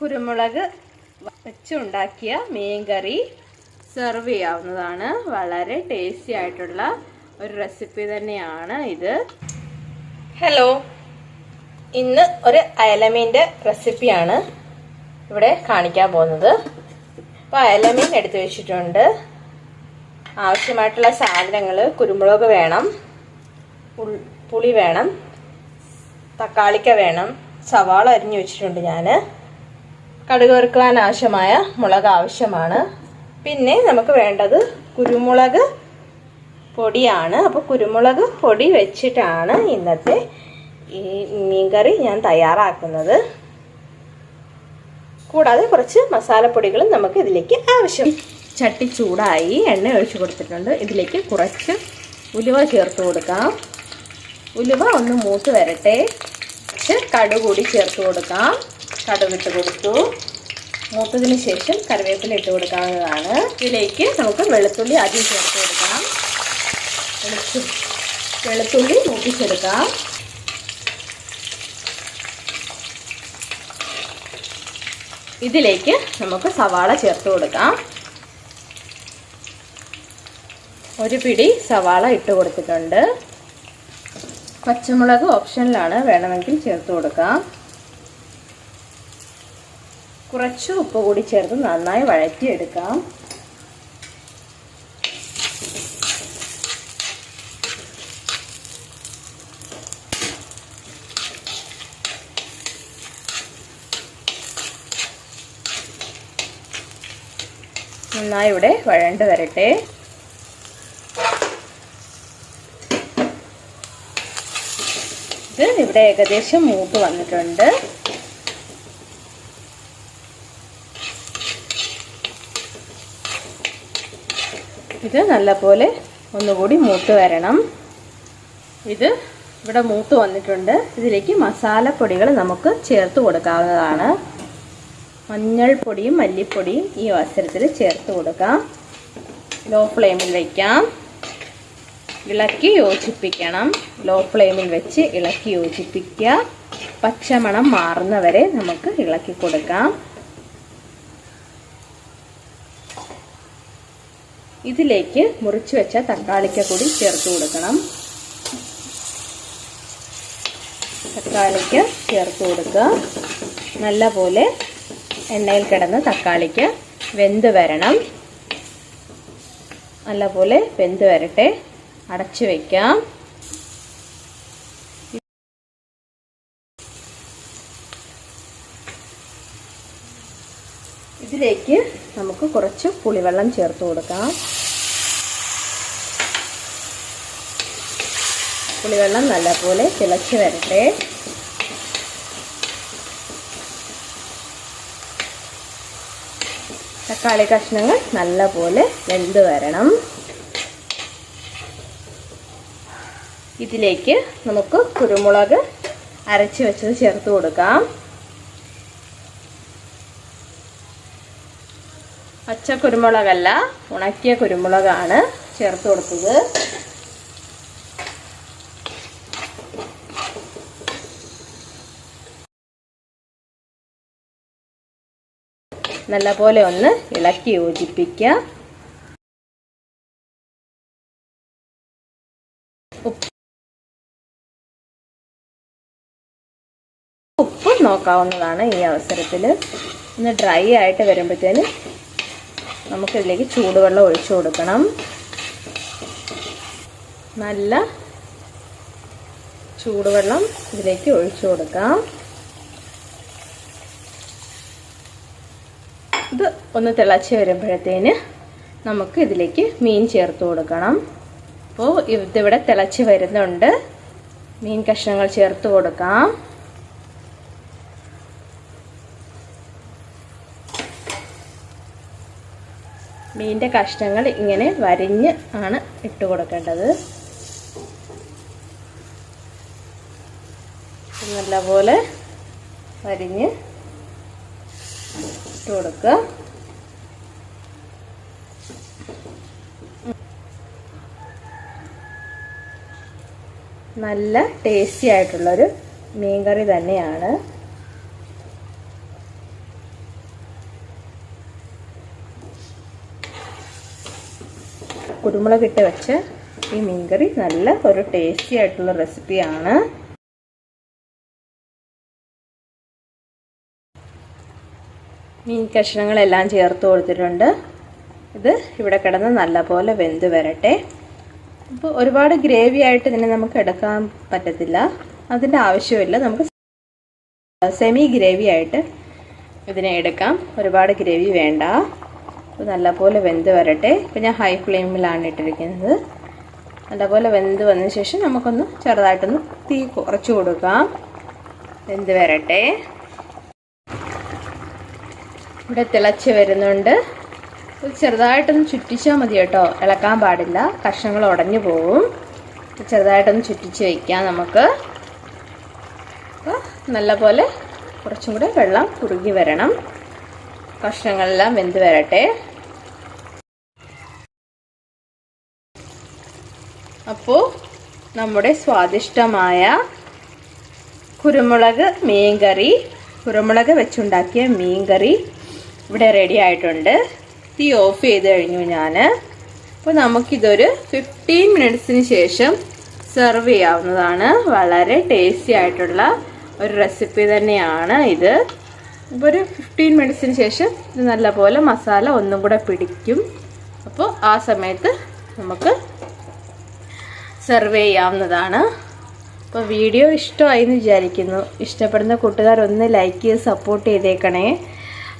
കുരുമുളക് വെച്ചുണ്ടാക്കിയ മീൻകറി സെർവ് ചെയ്യാവുന്നതാണ്. വളരെ ടേസ്റ്റി ആയിട്ടുള്ള ഒരു റെസിപ്പി തന്നെയാണ് ഇത്. ഹലോ, ഇന്ന് ഒരു അയലമീൻ്റെ റെസിപ്പിയാണ് ഇവിടെ കാണിക്കാൻ പോകുന്നത്. അപ്പോൾ അയലമീൻ എടുത്തു വെച്ചിട്ടുണ്ട്. ആവശ്യമായിട്ടുള്ള സാധനങ്ങൾ: കുരുമുളക് വേണം, പുളി വേണം, തക്കാളിക്ക വേണം, സവാള അരിഞ്ഞു വെച്ചിട്ടുണ്ട് ഞാൻ, കടുക് വറുക്കുവാൻ ആവശ്യമായ മുളക് ആവശ്യമാണ്. പിന്നെ നമുക്ക് വേണ്ടത് കുരുമുളക് പൊടിയാണ്. അപ്പോൾ കുരുമുളക് പൊടി വെച്ചിട്ടാണ് ഇന്നത്തെ ഈ മീൻകറി ഞാൻ തയ്യാറാക്കുന്നത്. കൂടാതെ കുറച്ച് മസാലപ്പൊടികളും നമുക്ക് ഇതിലേക്ക് ആവശ്യം. ചട്ടി ചൂടായി, എണ്ണ ഒഴിച്ചു കൊടുത്തിട്ടുണ്ട്. ഇതിലേക്ക് കുറച്ച് ഉലുവ ചേർത്ത് കൊടുക്കാം. ഉലുവ ഒന്ന് മൂത്ത് വരട്ടെ. കുറച്ച് കടുക് കൂടി ചേർത്ത് കൊടുക്കാം. കടുക് ഇട്ട് കൊടുത്തു. മൂത്തതിന് ശേഷം കറിവേപ്പില ഇട്ട് കൊടുക്കാവുന്നതാണ്. ഇതിലേക്ക് നമുക്ക് വെളുത്തുള്ളി ആദ്യം ചേർത്ത് കൊടുക്കാം. വെളുത്തുള്ളി മൂപ്പിച്ചെടുക്കാം. ഇതിലേക്ക് നമുക്ക് സവാള ചേർത്ത് കൊടുക്കാം. ഒരു പിടി സവാള ഇട്ട് കൊടുത്തിട്ടുണ്ട്. പച്ചമുളക് ഓപ്ഷനിലാണ്, വേണമെങ്കിൽ ചേർത്ത് കൊടുക്കാം. കുറച്ച് ഉപ്പ് കൂടി ചേർത്ത് നന്നായി വഴറ്റിയെടുക്കാം. നന്നായി ഇവിടെ വഴണ്ട് വരട്ടെ. ഇത് ഇവിടെ ഏകദേശം മൂത്ത് വന്നിട്ടുണ്ട്. ഇത് നല്ലപോലെ ഒന്നുകൂടി മൂത്ത് വരണം. ഇത് ഇവിടെ മൂത്ത് വന്നിട്ടുണ്ട്. ഇതിലേക്ക് മസാലപ്പൊടികൾ നമുക്ക് ചേർത്ത് കൊടുക്കാവുന്നതാണ്. മഞ്ഞൾപ്പൊടിയും മല്ലിപ്പൊടിയും ഈ അവസരത്തിൽ ചേർത്ത് കൊടുക്കാം. ലോ ഫ്ലെയിമിൽ വയ്ക്കാം. ഇളക്കി യോജിപ്പിക്കണം. ലോ ഫ്ലെയിമിൽ വെച്ച് ഇളക്കി യോജിപ്പിക്കുക. പച്ചമണം മാറുന്നവരെ നമുക്ക് ഇളക്കി കൊടുക്കാം. ഇതിലേക്ക് മുറിച്ച് വെച്ച തക്കാളിക്ക കൂടി ചേർത്ത് കൊടുക്കണം. തക്കാളിക്ക ചേർത്ത് കൊടുക്കുക. നല്ലപോലെ എണ്ണയിൽ കിടന്ന് തക്കാളിക്ക വെന്ത് വരണം. നല്ലപോലെ വെന്ത് വരട്ടെ. അടച്ചു വയ്ക്കാം. ഇതിലേക്ക് നമുക്ക് കുറച്ച് പുളിവെള്ളം ചേർത്ത് കൊടുക്കാം. പുളിവെള്ളം നല്ലപോലെ തിളച്ച് വരട്ടെ. തക്കാളി കഷ്ണങ്ങൾ നല്ലപോലെ വെന്ത് വരണം. ഇതിലേക്ക് നമുക്ക് കുരുമുളക് അരച്ച് വെച്ചത് ചേർത്ത് കൊടുക്കാം. പച്ച കുരുമുളകല്ല, ഉണക്കിയ കുരുമുളകാണ് ചേർത്ത് കൊടുത്തത്. നല്ലപോലെ ഒന്ന് ഇളക്കി യോജിപ്പിക്കുക. ഉപ്പ് നോക്കാവുന്നതാണ്. ഈ അവസരത്തിൽ ഒന്ന് ഡ്രൈ ആയിട്ട് വരുമ്പോഴത്തേന് നമുക്കിതിലേക്ക് ചൂടുവെള്ളം ഒഴിച്ചു കൊടുക്കണം. നല്ല ചൂടുവെള്ളം ഇതിലേക്ക് ഒഴിച്ചു കൊടുക്കാം. ഇത് ഒന്ന് തിളച്ച് വരുമ്പോഴത്തേന് നമുക്ക് ഇതിലേക്ക് മീൻ ചേർത്ത് കൊടുക്കണം. അപ്പോൾ ഇതിവിടെ തിളച്ച് വരുന്നുണ്ട്. മീൻ കഷ്ണങ്ങൾ ചേർത്ത് കൊടുക്കാം. മീനിൻ്റെ കഷ്ണങ്ങൾ ഇങ്ങനെ വരിഞ്ഞ് ആണ് ഇട്ട് കൊടുക്കേണ്ടത്. നല്ലപോലെ വരിഞ്ഞ് ഇട്ട് കൊടുക്കുക. നല്ല ടേസ്റ്റി ആയിട്ടുള്ളൊരു മീൻകറി തന്നെയാണ്. കുരുമുളക് ഇട്ട് വെച്ച ഈ മീൻകറി നല്ല ഒരു ടേസ്റ്റി ആയിട്ടുള്ള റെസിപ്പിയാണ്. മീൻ കഷ്ണങ്ങളെല്ലാം ചേർത്ത് കൊടുത്തിട്ടുണ്ട്. ഇത് ഇവിടെ കിടന്ന് നല്ലപോലെ വെന്ത് വരട്ടെ. അപ്പോൾ ഒരുപാട് ഗ്രേവി ആയിട്ട് ഇതിനെ നമുക്ക് എടുക്കാൻ പറ്റത്തില്ല, അതിൻ്റെ ആവശ്യമില്ല. നമുക്ക് സെമി ഗ്രേവി ആയിട്ട് ഇതിനെ എടുക്കാം, ഒരുപാട് ഗ്രേവി വേണ്ട. അപ്പോൾ നല്ലപോലെ വെന്ത് വരട്ടെ. ഇപ്പോൾ ഞാൻ ഹൈ ഫ്ലെയിമിലാണ് ഇട്ടിരിക്കുന്നത്. നല്ലപോലെ വെന്ത് വന്നതിന് ശേഷം നമുക്കൊന്ന് ചെറുതായിട്ടൊന്ന് തീ കുറച്ച് കൊടുക്കാം, വെന്ത് വരട്ടെ. ഇവിടെ തിളച്ച് വരുന്നുണ്ട്. ചെറുതായിട്ടൊന്ന് ചുറ്റിച്ചാൽ മതി കേട്ടോ, ഇളക്കാൻ പാടില്ല, കഷ്ണങ്ങൾ ഉടഞ്ഞു പോവും. ചെറുതായിട്ടൊന്ന് ചുറ്റിച്ച് വയ്ക്കാം നമുക്ക്. അപ്പോൾ നല്ലപോലെ കുറച്ചും കൂടെ വെള്ളം കുറുകി വരണം, കഷ്ണങ്ങളെല്ലാം വെന്ത് വരട്ടെ. അപ്പോൾ നമ്മുടെ സ്വാദിഷ്ടമായ കുരുമുളക് മീൻകറി, കുരുമുളക് വെച്ചുണ്ടാക്കിയ മീൻകറി ഇവിടെ റെഡി ആയിട്ടുണ്ട്. തീ ഓഫ് ചെയ്ത് കഴിഞ്ഞു ഞാൻ. അപ്പോൾ നമുക്കിതൊരു 15 മിനിറ്റ്സിന് ശേഷം സെർവ് ചെയ്യാവുന്നതാണ്. വളരെ ടേസ്റ്റി ആയിട്ടുള്ള ഒരു റെസിപ്പി തന്നെയാണ് ഇത്. അപ്പോൾ ഒരു 15 മിനിറ്റ്സിന് ശേഷം ഇത് നല്ലപോലെ മസാല ഒന്നും കൂടെ പിടിക്കും. അപ്പോൾ ആ സമയത്ത് നമുക്ക് സെർവ് ചെയ്യാവുന്നതാണ്. അപ്പോൾ വീഡിയോ ഇഷ്ടമായി എന്ന് വിചാരിക്കുന്നു. ഇഷ്ടപ്പെടുന്ന കൂട്ടുകാരൊന്ന് ലൈക്ക് ചെയ്ത് സപ്പോർട്ട് ചെയ്തേക്കണേ.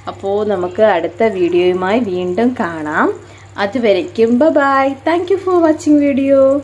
അപ്പോൾ നമുക്ക് അടുത്ത വീഡിയോയുമായി വീണ്ടും കാണാം. അതുവരയ്ക്കും bye. Thank you for watching video.